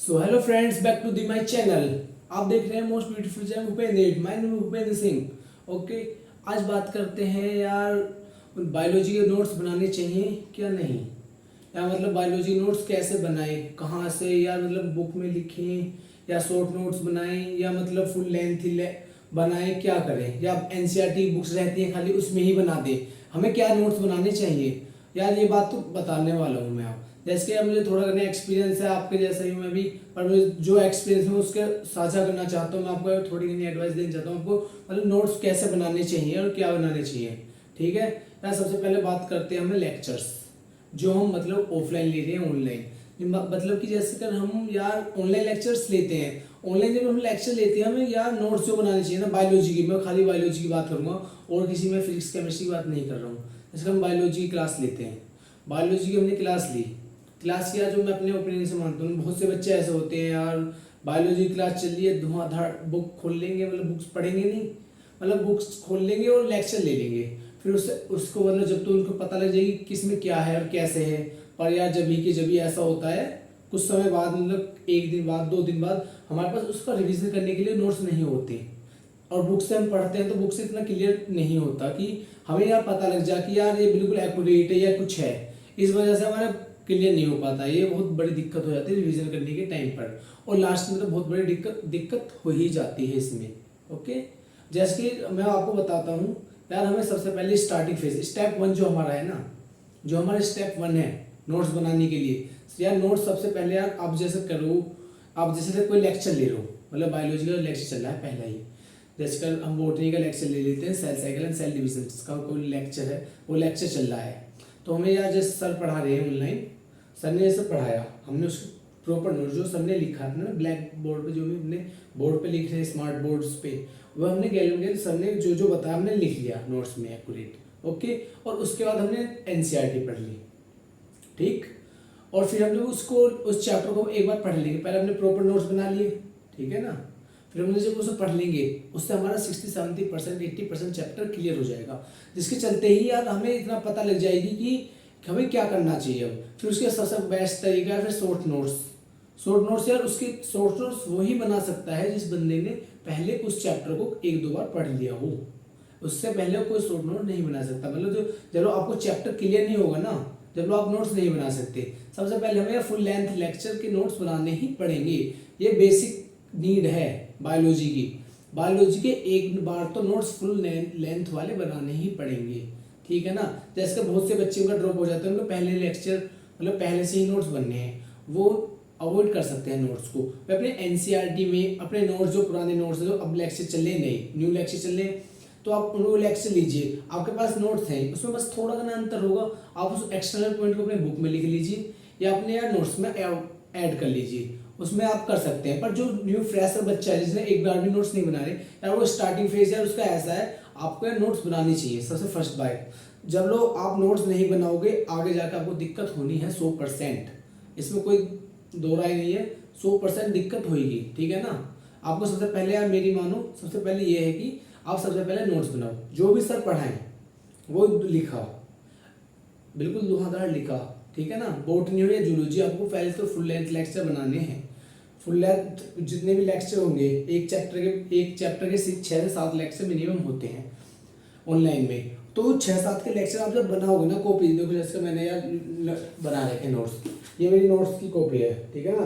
So hello friends, back to the my channel. आप देख रहे हैं most beautiful channel Bhupendra. My name Bhupendra Singh. Okay, आज बात करते हैं यार, बायोलॉजी के नोट्स बनाने चाहिए क्या नहीं, या मतलब बायोलॉजी नोट्स कैसे बनाएं, कहाँ से, या मतलब बुक में लिखें या शॉर्ट नोट्स बनाएं, या मतलब फुल लेंथ ही बनाएं, क्या करें, या एनसीईआरटी बुक्स रहती हैं खाली उसमें ही बना दें। हमें क्या नोट्स बनाने चाहिए यार, ये बात तो बताने वाला हूँ मैं। आप जैसे कि अब मुझे थोड़ा करने एक्सपीरियंस है, आपके जैसा ही मैं भी, पर मुझे जो एक्सपीरियंस है उसके साझा करना चाहता हूँ। मैं आपको थोड़ी घनी एडवाइस देना चाहता हूँ, आपको मतलब नोट्स कैसे बनाने चाहिए और क्या बनाने चाहिए। ठीक है यार, सबसे पहले बात करते हैं हमें लेक्चर्स जो हम मतलब ऑफलाइन ले रहे हैं ऑनलाइन। मतलब कि जैसे कर हम यार ऑनलाइन लेक्चर्स लेते हैं, ऑनलाइन जब हम लेक्चर लेते हैं हमें यार नोट्स जो बनाने चाहिए ना बायोलॉजी की, मैं खाली बायोलॉजी की बात करूंगा और किसी में फिजिक्स केमिस्ट्री की बात नहीं कर रहा हूँ। जैसे हम बायोलॉजी की क्लास लेते हैं, बायोलॉजी की हमने क्लास ली, क्लास किया, जो मैं अपने ओपिनियन से मानता हूँ बहुत से बच्चे ऐसे होते हैं यार, बायोलॉजी की क्लास चल रही है, धुआंधार बुक खोल लेंगे, मतलब बुक्स पढ़ेंगे नहीं, मतलब बुक्स खोल लेंगे और लेक्चर ले लेंगे। फिर उससे उसको मतलब जब तो उनको पता लग जाएगी किस में क्या है और कैसे है, पर यार जब ही ऐसा होता है कुछ समय बाद, मतलब एक दिन बाद 2 दिन बाद हमारे पास उसका रिवीजन करने के लिए नोट्स नहीं होते, और बुक से हम पढ़ते हैं तो बुक से इतना क्लियर नहीं होता कि हमें यार पता लग जाए कि यार ये बिल्कुल एक्यूरेट है या कुछ है। इस वजह से हमारा क्लियर नहीं हो पाता, ये बहुत बड़ी दिक्कत हो जाती है रिवीजन करने के टाइम पर, और लास्ट में तो बहुत बड़ी दिक्कत हो ही जाती है इसमें। ओके, जैसे कि मैं आपको बताता हूँ यार, हमें सबसे पहले स्टार्टिंग फेज स्टेप 1 जो हमारा है ना, जो हमारा स्टेप 1 है नोट्स बनाने के लिए यार, नोट्स सबसे पहले यार आप जैसे करो, आप जैसे कोई लेक्चर ले लो, मतलब बायोलॉजी का लेक्चर चल रहा है पहला ही, जैसे कल हम बॉटनी का लेक्चर ले लेते हैं, cell cycle and cell division का कोई लेक्चर है, वो लेक्चर चल रहा है, तो हमें यार जैसे सर पढ़ा रहे हैं ऑनलाइन, सर ने जैसे पढ़ाया, हमने उसको प्रॉपर नोट जो सर ने लिखा था ना ब्लैक बोर्ड पे, जो भी हमने बोर्ड पे लिख रहे हैं स्मार्ट बोर्ड्स पे, वो हमने गैलन सर ने जो जो बताया हमने लिख लिया नोट्स में एक्यूरेट। ओके, और उसके बाद हमने एनसीईआरटी पढ़ ली, ठीक, और फिर हमने उसको उस चैप्टर को एक बार पढ़ लेंगे, पहले हमने प्रॉपर नोट्स बना लिए, ठीक है ना, फिर हमने जब उसे पढ़ लेंगे उससे हमारा 60-70% 80% चैप्टर क्लियर हो जाएगा, जिसके चलते ही यार हमें इतना पता लग जाएगी कि हमें क्या करना चाहिए अब। फिर उसके सबसे बेस्ट तरीका है फिर शॉर्ट नोट्स। शॉर्ट नोट्स यार, उसके शॉर्ट नोट्स वही बना सकता है जिस बंदे ने पहले उस चैप्टर को 1-2 बार पढ़ लिया हो, उससे पहले कोई शॉर्ट नोट नहीं बना सकता। मतलब जो जब आपको चैप्टर क्लियर नहीं होगा ना, जब लोग आप नोट्स नहीं बना सकते, सबसे पहले हमें फुल लेंथ लेक्चर के नोट्स बनाने ही पड़ेंगे। ये बेसिक नीड है बायोलॉजी की। बायोलॉजी के एक बार तो नोट्स फुल लेंथ वाले बनाने ही पड़ेंगे, ठीक है ना। जैसे बहुत से बच्चे उनका ड्रॉप हो जाते हैं, उनको पहले लेक्चर मतलब पहले से ही नोट्स बनने हैं, वो अवॉइड कर सकते हैं नोट्स को। वे अपने एनसीईआरटी में अपने नोट्स जो पुराने नोट्स हैं, जो अब लेक्चर चल रहे नहीं, न्यू लेक्चर चल रहे, तो आप उनको लेक्चर लीजिए, आपके पास नोट्स हैं, उसमें बस थोड़ा सा अंतर होगा, आप उस एक्सटर्नल पॉइंट को अपने बुक में लिख लीजिए या अपने यार नोट्स में ऐड कर लीजिए, उसमें आप कर सकते हैं। पर जो न्यू फ्रेशर बच्चा है जिसने एक बार भी नोट्स नहीं बना रहे यार, वो स्टार्टिंग फेज है उसका, ऐसा है आपको यार नोट्स बनानी चाहिए सबसे फर्स्ट बार। जब लोग आप नोट्स नहीं बनाओगे आगे जाकर आपको दिक्कत होनी है 100%, इसमें कोई दो राय नहीं है, 100% दिक्कत होगी, ठीक है ना। आपको सबसे पहले यार मेरी मानो, सबसे पहले ये है कि आप सबसे पहले नोट्स बनाओ, जो भी सर पढ़ाएं वो लिखा, बिल्कुल धुआंधार लिखा, ठीक है ना। बॉटनी या जूलॉजी आपको पहले तो फुल लेंथ लेक्चर बनाने हैं, फुल लेंथ जितने भी लेक्चर होंगे एक चैप्टर के 6 से 7 लेक्चर मिनिमम होते हैं ऑनलाइन में, तो 6-7 के लेक्चर आप जब बनाओगे ना, कॉपी देखो जैसे मैंने यार बना रखे नोट्स, ये मेरी नोट्स की कॉपी है, ठीक है ना,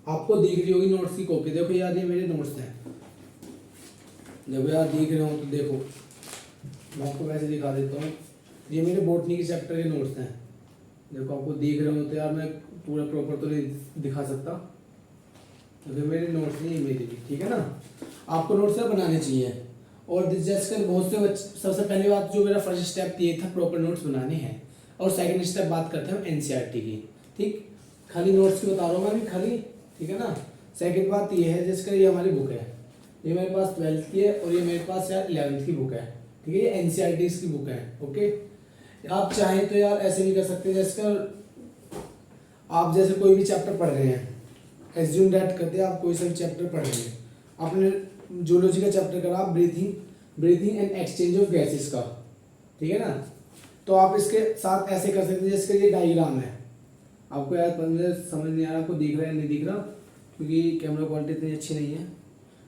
आपको दिख रही होगी नोट्स की कॉपी, देखो यार ये मेरे नोट्स हैं, देखो यार दिख रहे हो तो देखो, मैं आपको वैसे दिखा देता हूँ, ये मेरे बॉटनी के चैप्टर के नोट्स हैं, देखो आपको दिख रहे हो तो यार मैं पूरा प्रॉपर तो नहीं दिखा सकता, तो मेरे नोट्स नहीं मेरे भी, ठीक है ना। आपको नोट्स बनाने चाहिए, और जैसे बहुत से सबसे पहली बात जो मेरा फर्स्ट स्टेप ये था प्रॉपर नोट्स बनाने हैं, और सेकंड स्टेप बात करते हैं एनसीईआरटी की, ठीक, खाली नोट्स की बता रहा हूँ मैं अभी खाली, ठीक है ना। सेकंड बात ये है, जिसका ये हमारी बुक है, ये मेरे पास 12th की है और ये मेरे पास यार 11th की बुक है, ठीक है, ये एनसीईआरटी की बुक है। ओके, आप चाहें तो यार ऐसे भी कर सकते हैं, जैसे आप जैसे कोई भी चैप्टर पढ़ रहे हैं, एज्यूम दैट करते हैं आप कोई सा भी चैप्टर पढ़ रहे हैं, आपने जूलॉजी का चैप्टर करा breathing and exchange of gases का, ठीक है ना, तो आप इसके साथ ऐसे कर सकते हैं, जैसे ये डायग्राम है, आपको यार मुझे समझ नहीं आ रहा, आपको दिख रहा है नहीं दिख रहा, क्योंकि कैमरा क्वालिटी इतनी अच्छी नहीं है।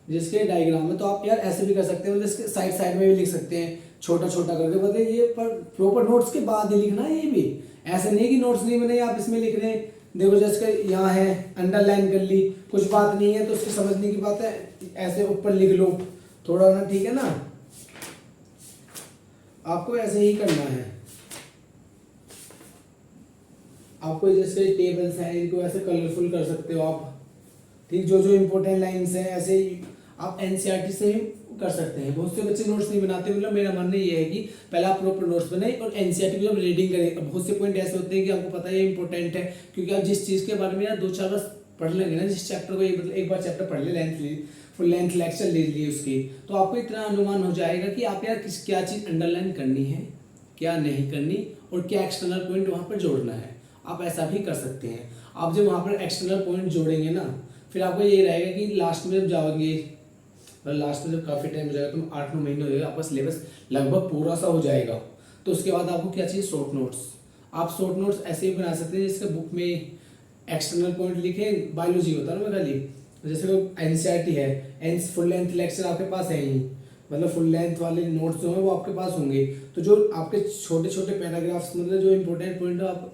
जिसके डायग्राम है तो आप यार ऐसे भी कर सकते हैं, मतलब इसके साइड साइड में भी लिख सकते हैं छोटा छोटा करके, मतलब ये पर प्रॉपर नोट्स के बाद ही लिखना है। ये भी ऐसे नहीं कि नोट्स नहीं बने आप इसमें लिख रहे हैं। देखो जैसे यहाँ है अंडरलाइन कर ली, कुछ बात नहीं है तो उसकी समझने की बात है, ऐसे ऊपर लिख लो थोड़ा ना, ठीक है ना। आपको ऐसे ही करना है। आपको जैसे टेबल्स हैं इनको ऐसे कलरफुल कर सकते हो आप, ठीक। जो जो इंपॉर्टेंट लाइंस हैं ऐसे ही आप एनसीईआरटी से ही कर सकते हैं। बहुत से बच्चे नोट्स नहीं बनाते, मतलब मेरा मानना ये है कि पहले आप प्रॉपर नोट्स बनाए और एनसीईआरटी की जब रीडिंग करें। बहुत से पॉइंट ऐसे होते हैं कि आपको पता है ये इंपॉर्टेंट है, क्योंकि आप जिस चीज़ के बारे में यार 2-4 बार पढ़ लेंगे ना, जिस चैप्टर को मतलब एक बार चैप्टर पढ़ ले, फुल लेंथ लेक्चर ले लिए उसकी, तो आपको इतना अनुमान हो जाएगा कि आप यार क्या चीज़ अंडरलाइन करनी है, क्या नहीं करनी, और क्या एक्सटर्नल पॉइंट वहाँ पर जोड़ना है। आप ऐसा भी कर सकते हैं। आप जब वहाँ पर एक्सटर्नल पॉइंट जोड़ेंगे ना, फिर आपको ये रहेगा कि लास्ट में जब जाओगे, लास्ट में जब काफ़ी टाइम हो जाएगा, तो 8-9 महीने हो जाएगा, आपका सिलेबस लगभग पूरा सा हो जाएगा। तो उसके बाद आपको क्या चाहिए, शॉर्ट नोट्स। आप शॉर्ट नोट्स ऐसे ही बना सकते हैं जिसके बुक में एक्सटर्नल पॉइंट लिखे, बायोलॉजी होता है ना खाली, जैसे एनसीईआरटी है, एन फुल लेंथ लेक्चर आपके पास है ही, मतलब फुल लेंथ वाले नोट्स जो हैं वो आपके पास होंगे। तो जो आपके छोटे छोटे पैराग्राफ्स, मतलब जो इंपॉर्टेंट पॉइंट है, आप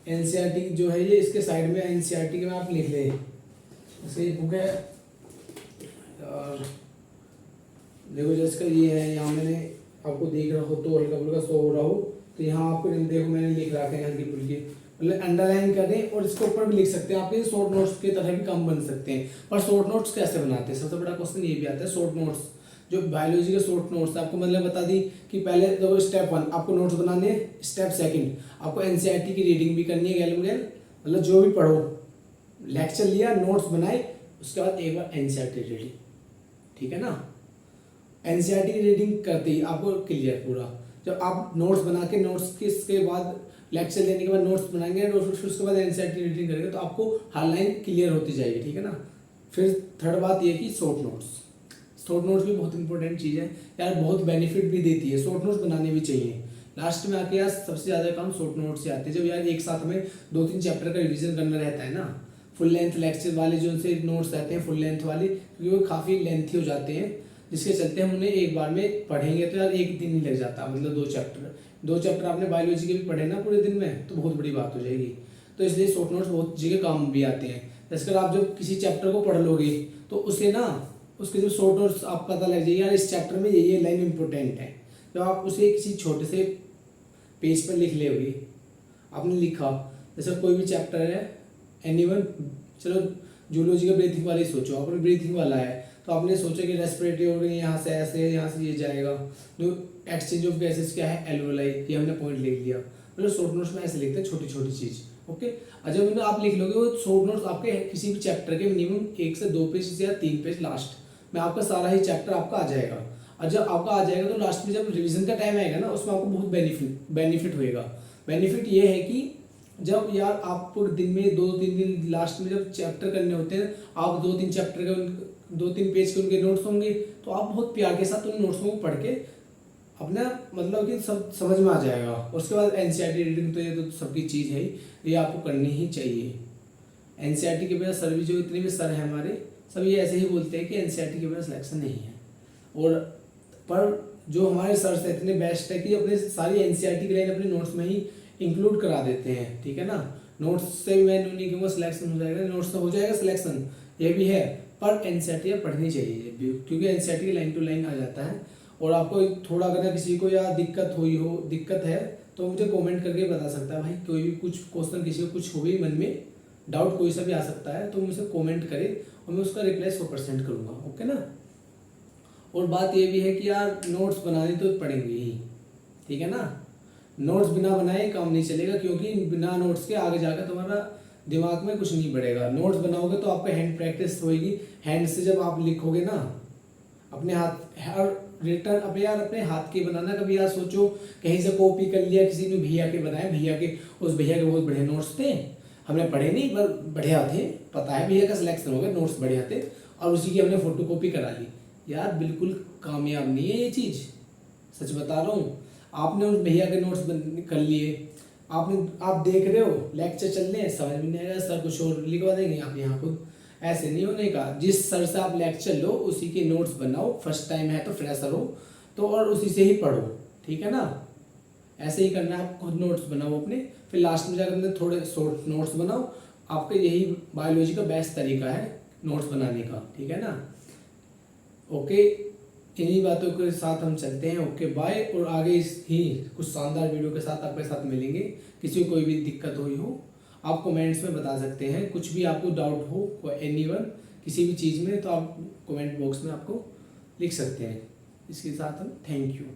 एनसीईआरटी जो है ये इसके साइड में एनसीईआरटी के में आप लिख लें। जैसे बुक है और देखो जैसे ये है, यहाँ मैंने आपको देख रहा हो तो हल्का फुल्का शो हो रहा हो, तो यहाँ आपको देखो मैंने लिख रखा है हल्की फुल्की, मतलब अंडरलाइन कर दें और इसके ऊपर भी लिख सकते हैं। आपके शॉर्ट नोट्स की तरह भी काम बन सकते हैं। पर शॉर्ट नोट्स कैसे बनाते हैं, सबसे बड़ा क्वेश्चन ये भी आता है। शॉर्ट नोट्स जो बायोलॉजी के शॉर्ट नोट्स आपको मतलब बता दी कि पहले देखो स्टेप 1 आपको नोट्स बनाने, स्टेप 2 आपको एनसीईआरटी की रीडिंग भी करनी है गैल, मतलब जो भी पढ़ो, लेक्चर लिया, नोट्स बनाए, उसके बाद एक बार एनसीईआरटी रीडिंग, ठीक है ना। एनसीईआरटी की रीडिंग करते ही आपको क्लियर पूरा। जब आप नोट्स बना के नोट्स के इसके बाद लेक्चर लेने के बाद नोट्स बनाएंगे और फिर उसके बाद एनसीईआरटी रीडिंग करेंगे, तो आपको हर लाइन क्लियर होती जाएगी, ठीक है ना। फिर थर्ड बात ये कि शॉर्ट नोट्स भी बहुत इंपॉर्टेंट चीज़ है यार, बहुत बेनिफिट भी देती है। शॉर्ट नोट्स बनाने भी चाहिए। लास्ट में आके यार सबसे ज़्यादा काम शॉर्ट नोट्स से आते हैं, जब यार एक साथ में 2-3 चैप्टर का रिवीजन करना रहता है ना। फुल लेंथ लेक्चर वाले जो उनसे नोट्स रहते हैं फुल लेंथ वाले, क्योंकि वो काफ़ी लेंथी हो जाते हैं, जिसके चलते हम उन्हें एक बार में पढ़ेंगे तो यार एक दिन नहीं लग जाता, मतलब 2 चैप्टर आपने बायोलॉजी के भी पढ़े ना पूरे दिन में, तो बहुत बड़ी बात हो जाएगी। तो इसलिए शॉर्ट नोट्स बहुत जगह काम भी आते हैं। जैसे आप जब किसी चैप्टर को पढ़ लोगे तो उसे ना, उसके जो शॉर्ट नोट्स आप पता लग जाएगी यार इस चैप्टर में ये लाइन इंपॉर्टेंट है। जब आप उसे किसी छोटे से पेज पर लिख लोगे, आपने लिखा, जैसे कोई भी चैप्टर है एनीवन, चलो जूलॉजी का ब्रीथिंग वाला ही सोचो, आपने ब्रीथिंग वाला है तो आपने सोचा कि रेस्पिरेटरी ऑर्गन यहाँ से ऐसे, यहाँ से ये जाएगा, जो एक्सचेंज ऑफ गैसेस क्या है, एल्वेलाई, ये हमने पॉइंट लिख लिया। मतलब शॉर्ट नोट्स में ऐसे लिखते हैं छोटी छोटी चीज़, ओके। और जब आप लिख लोगे वो शॉर्ट नोट्स आपके किसी भी चैप्टर के मिनिमम 1 से 2 पेज या 3 पेज लास्ट में आपका सारा ही चैप्टर आपका आ जाएगा। और जब आपका आ जाएगा तो लास्ट में जब रिवीजन का टाइम आएगा ना, उसमें आपको बहुत बेनिफिट होएगा। बेनिफिट ये है कि जब यार आपको दिन में 2-3 दिन लास्ट में जब चैप्टर करने होते हैं, आप 2-3 चैप्टर के 2-3 पेज के उनके नोट्स होंगे, तो आप बहुत प्यार के साथ उन नोट्स को पढ़ के अपना मतलब कि सब समझ में आ जाएगा। उसके बाद एनसीईआरटी रीडिंग तो ये तो सबकी चीज़ है, ये आपको करनी ही चाहिए। एनसीईआरटी के बिना सर भी, जो इतने भी सर हैं हमारे, सब ये ऐसे ही बोलते हैं कि एनसीईआरटी के बिना सिलेक्शन नहीं है। और पर जो हमारे सर से इतने बेस्ट है कि अपने सारी एनसीईआरटी की लाइन अपने नोट्स में ही इंक्लूड करा देते हैं, ठीक है ना। नोट्स से मैं नहीं कहूँगा सिलेक्शन हो जाएगा, नोट्स से हो जाएगा सिलेक्शन, ये भी है, पर एनसीईआरटी पढ़नी चाहिए क्योंकि एनसीईआरटी लाइन टू लाइन आ जाता है। और आपको थोड़ा अगर किसी को या दिक्कत है तो मुझे कमेंट करके बता सकता है भाई, कोई भी कुछ क्वेश्चन किसी को कुछ हो भी मन में डाउट कोई सा भी आ सकता है, तो मुझे कमेंट करे और मैं उसका रिप्लाई 100% करूँगा, ओके ना। और बात ये भी है कि यार नोट्स बनाने तो पड़ेंगे ही, ठीक है ना। नोट्स बिना बनाए काम नहीं चलेगा, क्योंकि बिना नोट्स के आगे जाकर तुम्हारा दिमाग में कुछ नहीं बढ़ेगा। नोट्स बनाओगे तो आपका हैंड प्रैक्टिस होएगी, हैंड से जब आप लिखोगे ना अपने हाथ, और रिटर्न अपने यार अपने हाथ के बनाना। कभी यार सोचो कहीं से कॉपी कर लिया किसी ने, भैया के बनाए, भैया के बहुत बढ़िया नोट्स थे, हमने पढ़े नहीं पर बढ़िया थे, पता है भैया का सिलेक्शन हो गया, नोट्स बढ़िया थे, और उसी की हमने फोटो कॉपी करा ली। यार बिल्कुल कामयाब नहीं है ये चीज़, सच बता रहा हूँ। आपने उस भैया के नोट्स कर लिए, आप देख रहे हो लेक्चर चल रहे हैं, समझ में नहीं आएगा, सर कुछ और लिखवा देंगे, आप यहाँ खुद ऐसे नहीं होने का। जिस सर से आप लेक्चर लो उसी के नोट्स बनाओ, फर्स्ट टाइम है तो फ्रेशर हो तो, और उसी से ही पढ़ो, ठीक है ना। ऐसे ही करना है, आप खुद नोट्स बनाओ अपने, फिर लास्ट में जाकर अपने थोड़े शॉर्ट नोट्स बनाओ। आपका यही बायोलॉजी का बेस्ट तरीका है नोट्स बनाने का, ठीक है ना। ओके, इन्हीं बातों के साथ हम चलते हैं। ओके बाय, और आगे ही कुछ शानदार वीडियो के साथ आपके साथ मिलेंगे। किसी को कोई भी दिक्कत हुई हो आप कमेंट्स में बता सकते हैं, कुछ भी आपको डाउट हो एनीवन किसी भी चीज़ में, तो आप कमेंट बॉक्स में आपको लिख सकते हैं। इसके साथ हम थैंक यू।